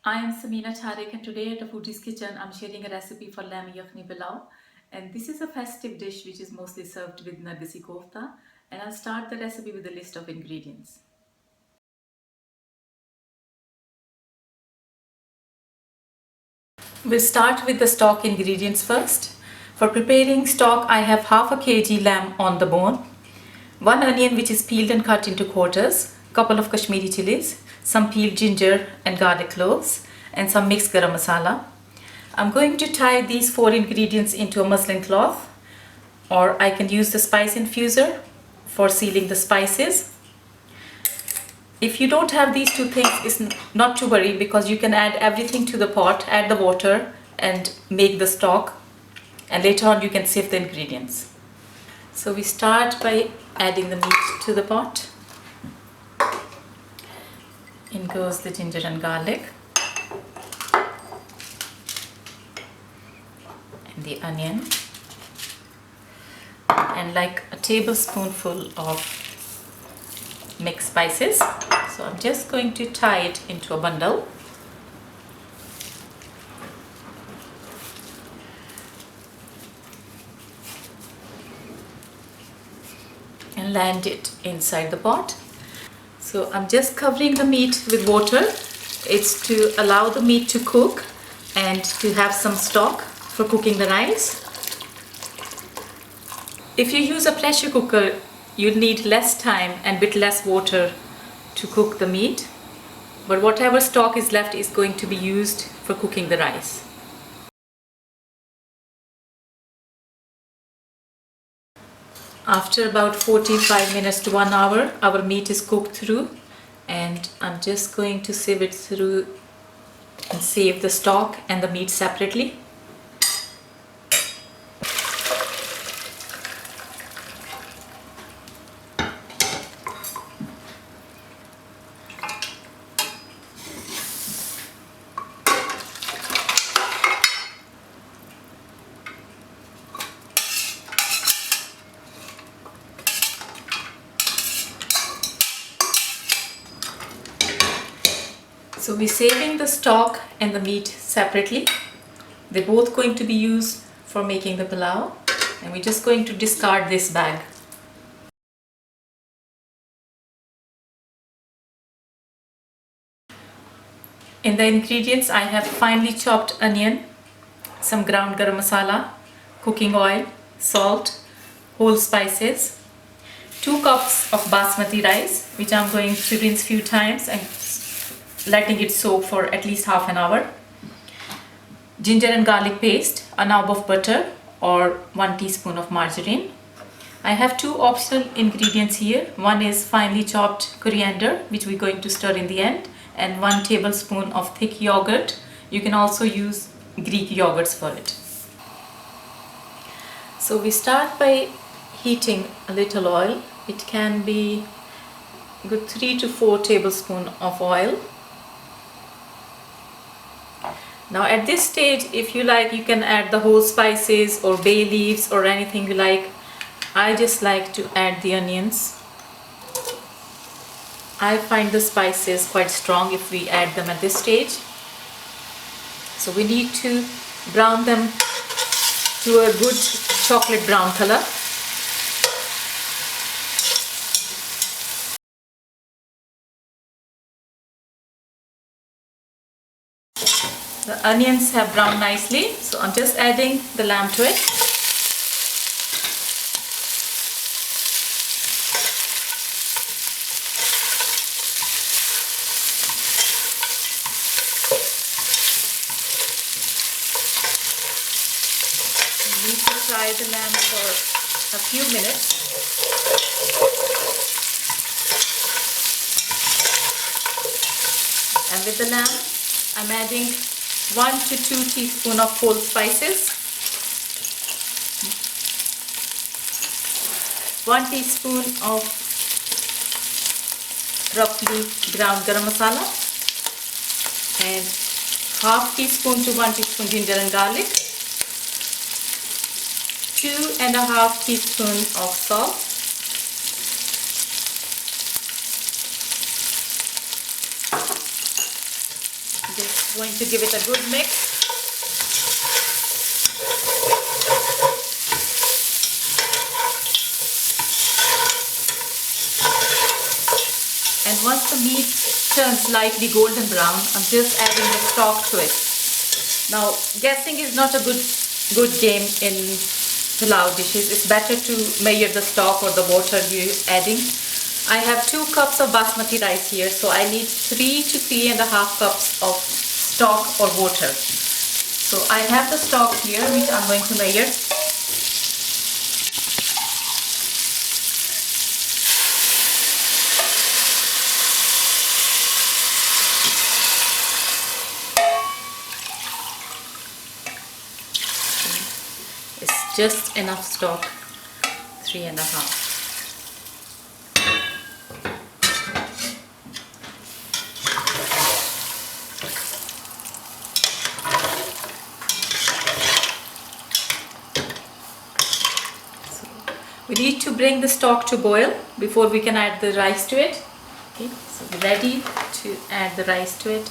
I am Samina Tariq and today at the Foodie's Kitchen I'm sharing a recipe for lamb yakhni pilau, and this is a festive dish which is mostly served with nargisi kofta, and I'll start the recipe with a list of ingredients. We'll start with the stock ingredients first. For preparing stock I have half a kg lamb on the bone, 1 onion which is peeled and cut into quarters, couple of Kashmiri chilies, some peeled ginger and garlic cloves, and some mixed garam masala. I'm going to tie these 4 ingredients into a muslin cloth, or I can use the spice infuser for sealing the spices. If you don't have these two things, it's not to worry, because you can add everything to the pot, add the water and make the stock, and later on you can sieve the ingredients. So we start by adding the meat to the pot. In goes the ginger and garlic and the onion, and like a tablespoonful of mixed spices. So I'm just going to tie it into a bundle. And land it inside the pot. So I'm just covering the meat with water. It's to allow the meat to cook and to have some stock for cooking the rice. If you use a pressure cooker, you'll need less time and bit less water to cook the meat, but whatever stock is left is going to be used for cooking the rice. After about 45 minutes to 1 hour, our meat is cooked through, and I'm just going to sieve it through and save the stock and the meat separately. So we're saving the stock and the meat separately. They're both going to be used for making the pilau, and we're just going to discard this bag. In the ingredients I have finely chopped onion, some ground garam masala, cooking oil, salt, whole spices, 2 cups of basmati rice which I'm going to rinse few times and letting it soak for at least half an hour, ginger and garlic paste, a knob of butter or 1 teaspoon of margarine. I have 2 optional ingredients here. One is finely chopped coriander which we're going to stir in the end, and 1 tablespoon of thick yogurt. You can also use Greek yogurts for it. So we start by heating a little oil. It can be good 3 to 4 tablespoons of oil. Now at this stage, if you like, you can add the whole spices or bay leaves or anything you like. I just like to add the onions. I find the spices quite strong if we add them at this stage. So we need to brown them to a good chocolate brown color. The onions have browned nicely, so I'm just adding the lamb to it. We need to fry the lamb for a few minutes. And with the lamb, I'm adding 1 to 2 teaspoons of whole spices, 1 teaspoon of roughly ground garam masala, and half teaspoon to 1 teaspoon ginger and garlic, 2.5 teaspoons of salt, just Going to give it a good mix. And once the meat turns lightly golden brown, I'm just adding the stock to it. Now, guessing is not a good game in pilau dishes. It's better to measure the stock or the water you're adding. I have 2 cups of basmati rice here, so I need 3 to 3.5 cups of stock or water. So I have the stock here, which I'm going to measure. It's just enough stock, 3.5. We need to bring the stock to boil before we can add the rice to it. Okay, so we're ready to add the rice to it.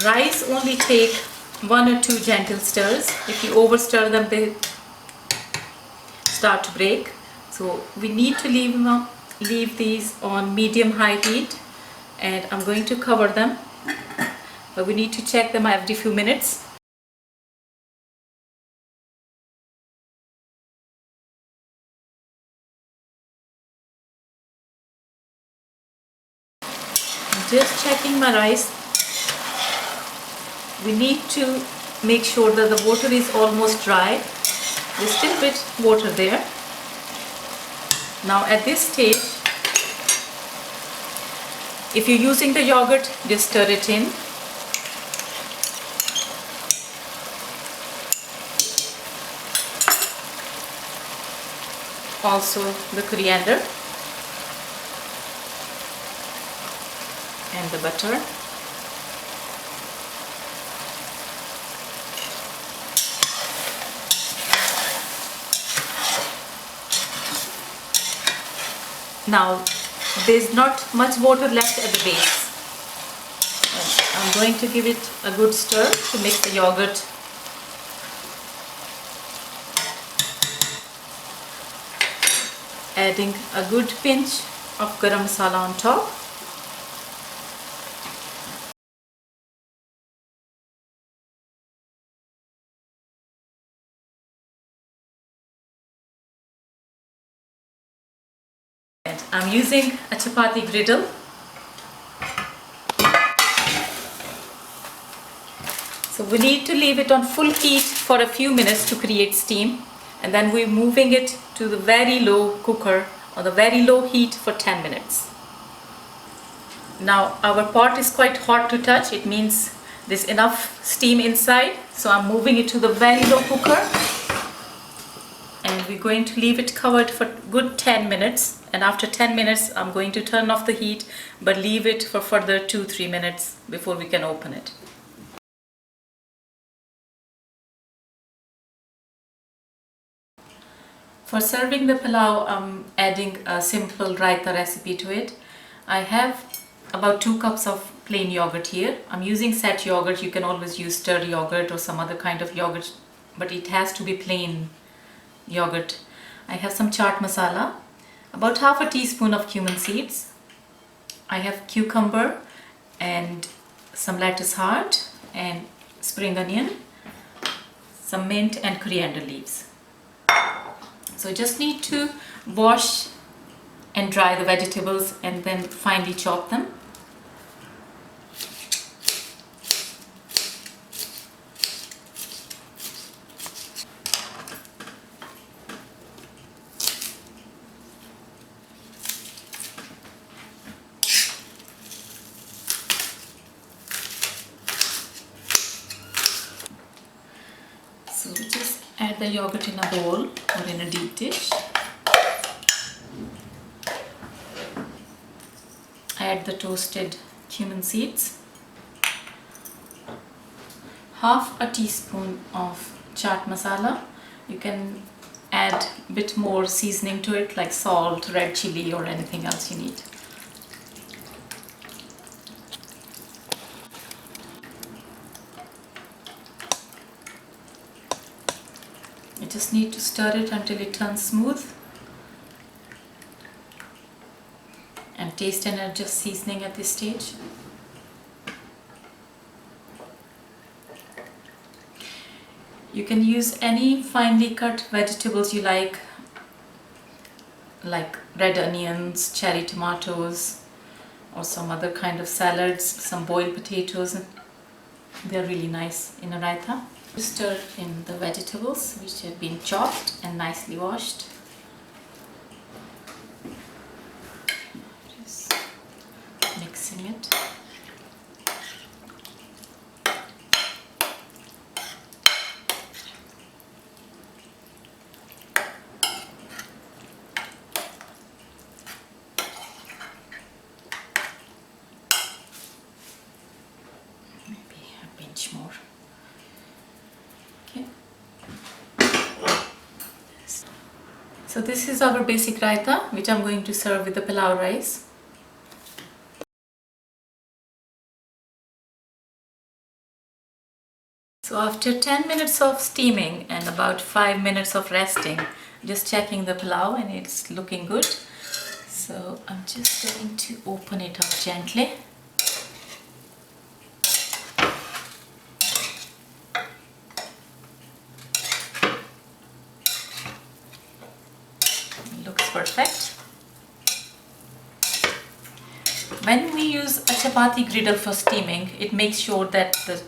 Rice only take 1 or 2 gentle stirs. If you overstir them, they start to break. So we need to leave these on medium-high heat, and I'm going to cover them. But we need to check them every few minutes. I'm just checking my rice. We need to make sure that the water is almost dry. There's still a bit water there. Now at this stage, if you're using the yogurt, just stir it in. Also the coriander and the butter. Now, there's not much water left at the base. I'm going to give it a good stir to mix the yogurt. Adding a good pinch of garam masala on top. I'm using a chapati griddle. So we need to leave it on full heat for a few minutes to create steam, and then we're moving it to the very low cooker or the very low heat for 10 minutes. Now our pot is quite hot to touch. It means there's enough steam inside, so I'm moving it to the very low cooker, and we're going to leave it covered for good 10 minutes. And after 10 minutes, I'm going to turn off the heat, but leave it for further 2-3 minutes before we can open it. For serving the pilau, I'm adding a simple raita recipe to it. I have about 2 cups of plain yogurt here. I'm using set yogurt. You can always use stirred yogurt or some other kind of yogurt, but it has to be plain yogurt. I have some chaat masala, about half a teaspoon of cumin seeds. I have cucumber and some lettuce heart and spring onion, some mint and coriander leaves. So just need to wash and dry the vegetables and then finely chop them. So just add the yogurt in a bowl or in a deep dish. add the toasted cumin seeds, half a teaspoon of chaat masala. You can add a bit more seasoning to it, like salt, red chili, or anything else you need. You just need to stir it until it turns smooth, and taste and adjust seasoning at this stage. You can use any finely cut vegetables you like red onions, cherry tomatoes, or some other kind of salads, some boiled potatoes. They're really nice in a raita. Stir in the vegetables which have been chopped and nicely washed. Just mixing it. Maybe a pinch more. Okay. So this is our basic raita, which I'm going to serve with the pilau rice. So after 10 minutes of steaming and about 5 minutes of resting, just checking the pilau, and it's looking good. So I'm just going to open it up gently. It looks perfect. When we use a chapati griddle for steaming, it makes sure that the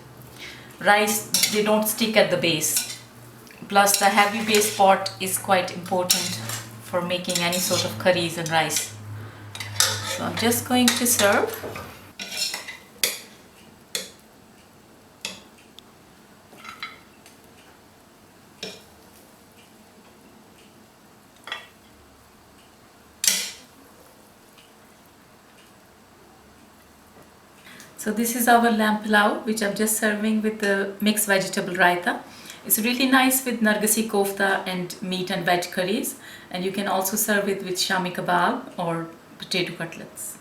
rice, they don't stick at the base. Plus the heavy base pot is quite important for making any sort of curries and rice. So I'm just going to serve. So this is our lamb pilau, which I'm just serving with the mixed vegetable raita. It's really nice with nargisi kofta and meat and veg curries, and you can also serve it with shami kebab or potato cutlets.